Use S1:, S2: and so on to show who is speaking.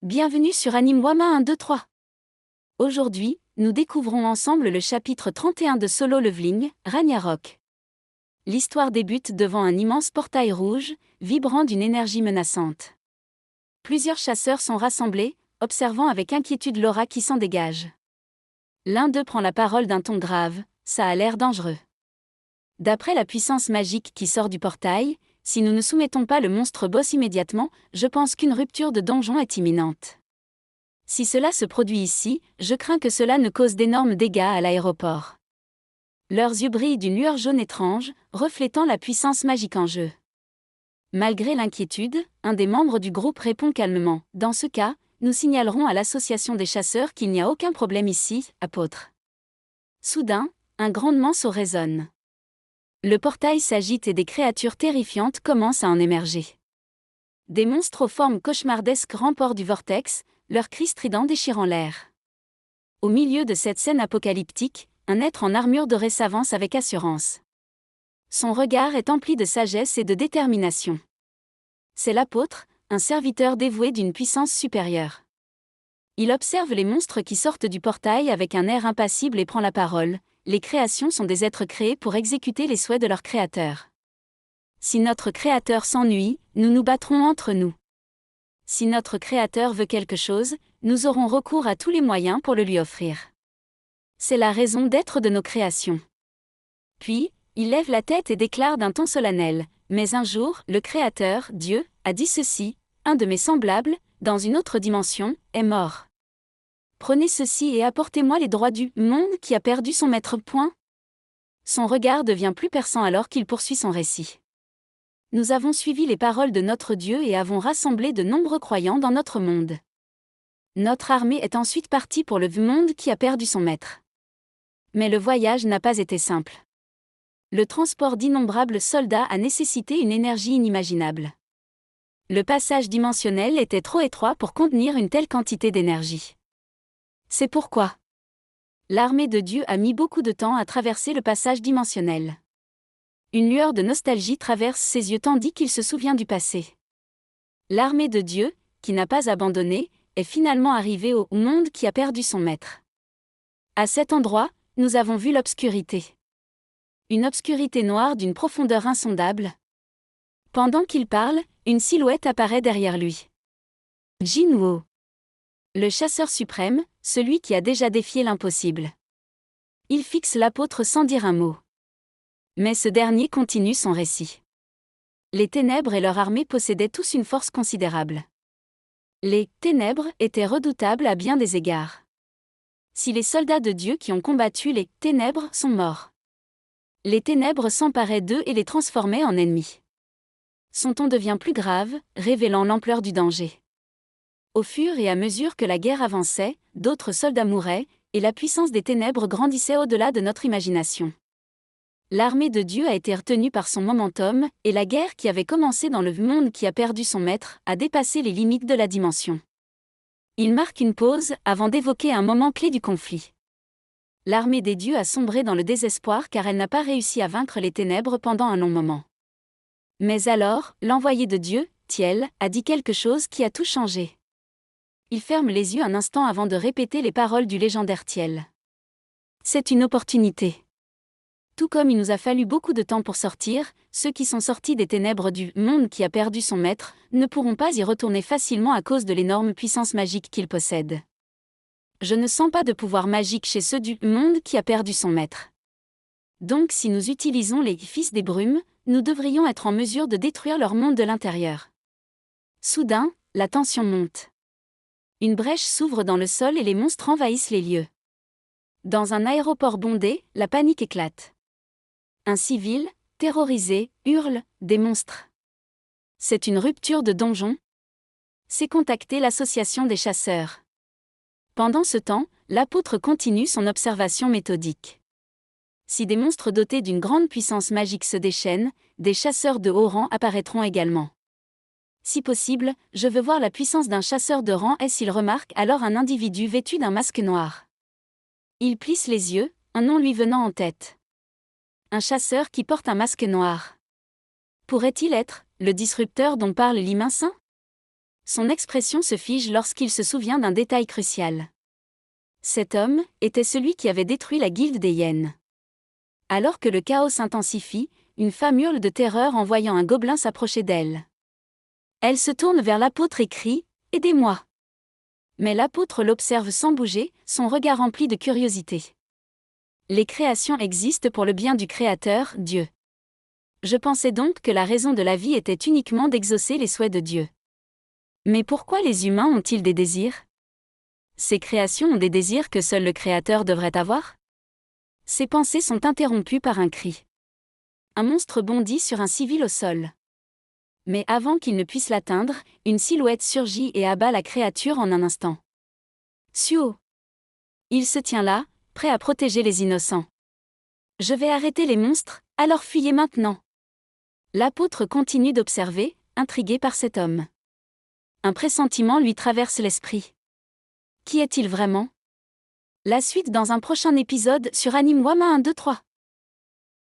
S1: Bienvenue sur Anime Wama 123. Aujourd'hui, nous découvrons ensemble le chapitre 31 de Solo Leveling, Ragnarok. L'histoire débute devant un immense portail rouge, vibrant d'une énergie menaçante. Plusieurs chasseurs sont rassemblés, observant avec inquiétude l'aura qui s'en dégage. L'un d'eux prend la parole d'un ton grave, ça a l'air dangereux. D'après la puissance magique qui sort du portail, si nous ne soumettons pas le monstre boss immédiatement, je pense qu'une rupture de donjon est imminente. Si cela se produit ici, je crains que cela ne cause d'énormes dégâts à l'aéroport. Leurs yeux brillent d'une lueur jaune étrange, reflétant la puissance magique en jeu. Malgré l'inquiétude, un des membres du groupe répond calmement. Dans ce cas, nous signalerons à l'association des chasseurs qu'il n'y a aucun problème ici, apôtre. Soudain, un grondement sourd résonne. Le portail s'agite et des créatures terrifiantes commencent à en émerger. Des monstres aux formes cauchemardesques rampent hors du vortex, leurs cris stridents déchirant l'air. Au milieu de cette scène apocalyptique, un être en armure dorée s'avance avec assurance. Son regard est empli de sagesse et de détermination. C'est l'apôtre, un serviteur dévoué d'une puissance supérieure. Il observe les monstres qui sortent du portail avec un air impassible et prend la parole. Les créations sont des êtres créés pour exécuter les souhaits de leur créateur. Si notre créateur s'ennuie, nous nous battrons entre nous. Si notre créateur veut quelque chose, nous aurons recours à tous les moyens pour le lui offrir. C'est la raison d'être de nos créations. Puis, il lève la tête et déclare d'un ton solennel, « Mais un jour, le Créateur, Dieu, a dit ceci, un de mes semblables, dans une autre dimension, est mort. Prenez ceci et apportez-moi les droits du monde qui a perdu son maître. » Son regard devient plus perçant alors qu'il poursuit son récit. Nous avons suivi les paroles de notre Dieu et avons rassemblé de nombreux croyants dans notre monde. Notre armée est ensuite partie pour le monde qui a perdu son maître. Mais le voyage n'a pas été simple. Le transport d'innombrables soldats a nécessité une énergie inimaginable. Le passage dimensionnel était trop étroit pour contenir une telle quantité d'énergie. C'est pourquoi l'armée de Dieu a mis beaucoup de temps à traverser le passage dimensionnel. Une lueur de nostalgie traverse ses yeux tandis qu'il se souvient du passé. L'armée de Dieu, qui n'a pas abandonné, est finalement arrivée au monde qui a perdu son maître. À cet endroit, nous avons vu l'obscurité. Une obscurité noire d'une profondeur insondable. Pendant qu'il parle, une silhouette apparaît derrière lui. Jinwoo. Le chasseur suprême, celui qui a déjà défié l'impossible. Il fixe l'apôtre sans dire un mot. Mais ce dernier continue son récit. Les ténèbres et leur armée possédaient tous une force considérable. Les ténèbres étaient redoutables à bien des égards. Si les soldats de Dieu qui ont combattu les ténèbres sont morts, les ténèbres s'emparaient d'eux et les transformaient en ennemis. Son ton devient plus grave, révélant l'ampleur du danger. Au fur et à mesure que la guerre avançait, d'autres soldats mouraient, et la puissance des ténèbres grandissait au-delà de notre imagination. L'armée de Dieu a été retenue par son momentum, et la guerre qui avait commencé dans le monde qui a perdu son maître a dépassé les limites de la dimension. Il marque une pause avant d'évoquer un moment clé du conflit. L'armée des dieux a sombré dans le désespoir car elle n'a pas réussi à vaincre les ténèbres pendant un long moment. Mais alors, l'envoyé de Dieu, Thiel, a dit quelque chose qui a tout changé. Il ferme les yeux un instant avant de répéter les paroles du légendaire Thiel. C'est une opportunité. Tout comme il nous a fallu beaucoup de temps pour sortir, ceux qui sont sortis des ténèbres du monde qui a perdu son maître ne pourront pas y retourner facilement à cause de l'énorme puissance magique qu'ils possèdent. Je ne sens pas de pouvoir magique chez ceux du monde qui a perdu son maître. Donc si nous utilisons les fils des brumes, nous devrions être en mesure de détruire leur monde de l'intérieur. Soudain, la tension monte. Une brèche s'ouvre dans le sol et les monstres envahissent les lieux. Dans un aéroport bondé, la panique éclate. Un civil, terrorisé, hurle « Des monstres !» C'est une rupture de donjon. C'est contacter l'association des chasseurs. Pendant ce temps, l'apôtre continue son observation méthodique. Si des monstres dotés d'une grande puissance magique se déchaînent, des chasseurs de haut rang apparaîtront également. Si possible, je veux voir la puissance d'un chasseur de rang et s'il remarque alors un individu vêtu d'un masque noir. Il plisse les yeux, un nom lui venant en tête. Un chasseur qui porte un masque noir. Pourrait-il être le disrupteur dont parle l'Imminsain ? Son expression se fige lorsqu'il se souvient d'un détail crucial. Cet homme était celui qui avait détruit la guilde des hyènes. Alors que le chaos s'intensifie, une femme hurle de terreur en voyant un gobelin s'approcher d'elle. Elle se tourne vers l'apôtre et crie « Aidez-moi !» Mais l'apôtre l'observe sans bouger, son regard rempli de curiosité. Les créations existent pour le bien du Créateur, Dieu. Je pensais donc que la raison de la vie était uniquement d'exaucer les souhaits de Dieu. Mais pourquoi les humains ont-ils des désirs ? Ces créations ont des désirs que seul le Créateur devrait avoir ? Ces pensées sont interrompues par un cri. Un monstre bondit sur un civil au sol. Mais avant qu'il ne puisse l'atteindre, une silhouette surgit et abat la créature en un instant. Suo. Il se tient là, prêt à protéger les innocents. Je vais arrêter les monstres, alors fuyez maintenant. L'apôtre continue d'observer, intrigué par cet homme. Un pressentiment lui traverse l'esprit. Qui est-il vraiment ? La suite dans un prochain épisode sur Anime Wama 1, 2, 3.